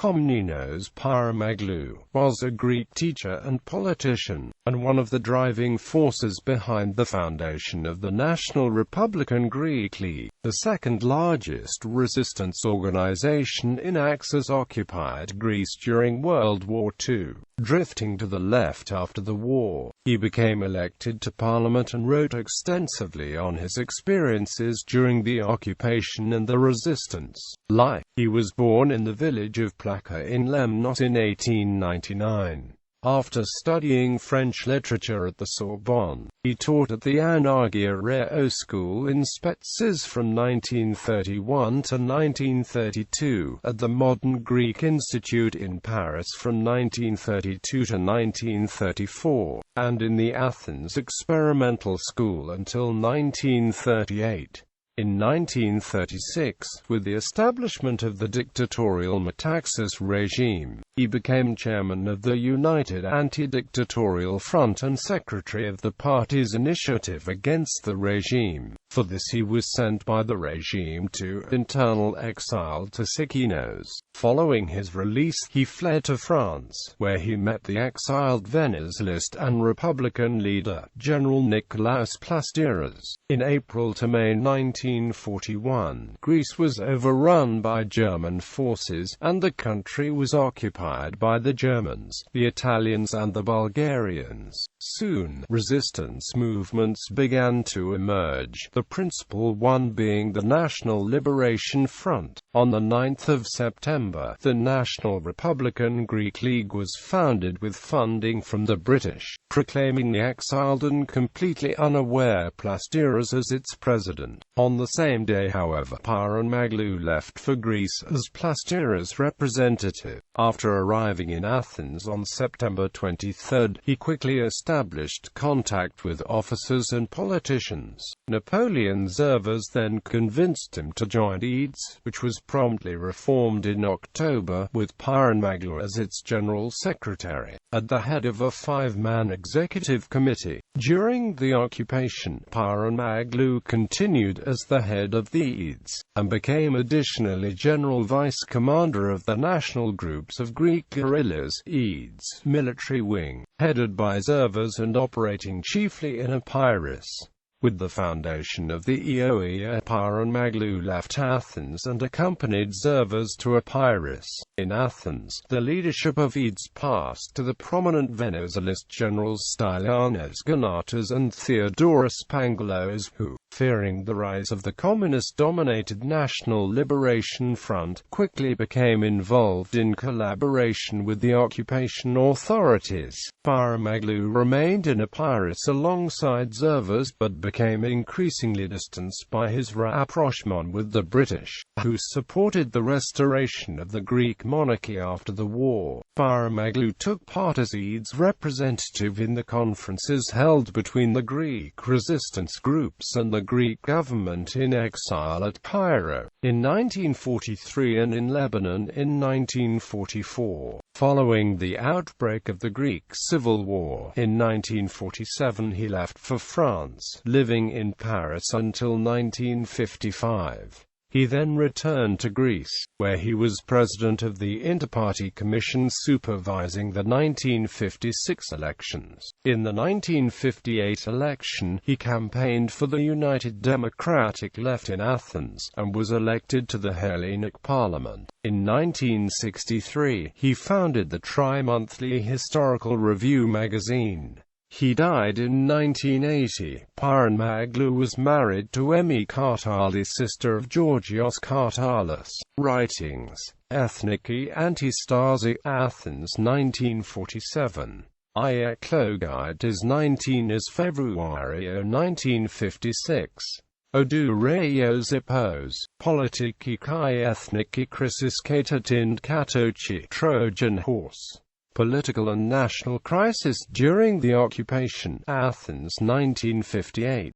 Komninos Pyromaglou was a Greek teacher and politician, and one of the driving forces behind the foundation of the National Republican Greek League, the second largest resistance organization in Axis-occupied Greece during World War II. Drifting to the left after the war, he became elected to Parliament and wrote extensively on his experiences during the occupation and the resistance. Life. He was born in the village of Plaka in Lemnos in 1899. After studying French literature at the Sorbonne, he taught at the Anagyareo School in Spetses from 1931 to 1932, at the Modern Greek Institute in Paris from 1932 to 1934, and in the Athens Experimental School until 1938. In 1936, with the establishment of the dictatorial Metaxas regime, he became chairman of the United Anti-Dictatorial Front and secretary of the party's initiative against the regime. For this he was sent by the regime to internal exile to Komninos. Following his release, he fled to France, where he met the exiled Venezuelist and Republican leader, General Nicolaus Plastiras. In April to May 1941, Greece was overrun by German forces, and the country was occupied by the Germans, the Italians and the Bulgarians. Soon, resistance movements began to emerge, the principal one being the National Liberation Front. On the 9th of September, the National Republican Greek League was founded with funding from the British, proclaiming the exiled and completely unaware Plastiras as its president. On the same day, however, Pyromaglou left for Greece as Plastiras' representative. After arriving in Athens on September 23, he quickly established contact with officers and politicians. Napoleon Zervas then convinced him to join EADS, which was promptly reformed in October, with Pyromaglou as its general secretary, at the head of a 5-man executive committee. During the occupation, Pyromaglou continued as the head of the EADS, and became additionally general vice-commander of the National Groups of Greek Guerrillas EADS military wing, headed by Zervas and operating chiefly in Epirus. With the foundation of the EOE, Pyromaglou left Athens and accompanied Zervas to Epirus. In Athens, the leadership of EADS passed to the prominent Venezuelist generals Stylianos Gonatas and Theodoros Pangalos, who, fearing the rise of the communist-dominated National Liberation Front, quickly became involved in collaboration with the occupation authorities. Pyromaglou remained in Epirus alongside Zervas, but became increasingly distanced by his rapprochement with the British, who supported the restoration of the Greek monarchy after the war. Pyromaglou took part as EADS representative in the conferences held between the Greek resistance groups and the Greek government in exile at Cairo in 1943 and in Lebanon in 1944. Following the outbreak of the Greek Civil War in 1947, he left for France, living in Paris until 1955. He then returned to Greece, where he was president of the Interparty Commission supervising the 1956 elections. In the 1958 election, he campaigned for the United Democratic Left in Athens, and was elected to the Hellenic Parliament. In 1963, he founded the tri-monthly Historical Review magazine. He died in 1980. Pyromaglou was married to Emi Kartalis, sister of Georgios Kartalis. Writings: Ethniki Antistasi, Athens 1947. I Eklogaitis 19 as Februario 1956. Odoureios Ipos, Politiki Kai Ethniki Krisis Katatind Katochi, Trojan Horse. Political and National Crisis during the Occupation, Athens 1958.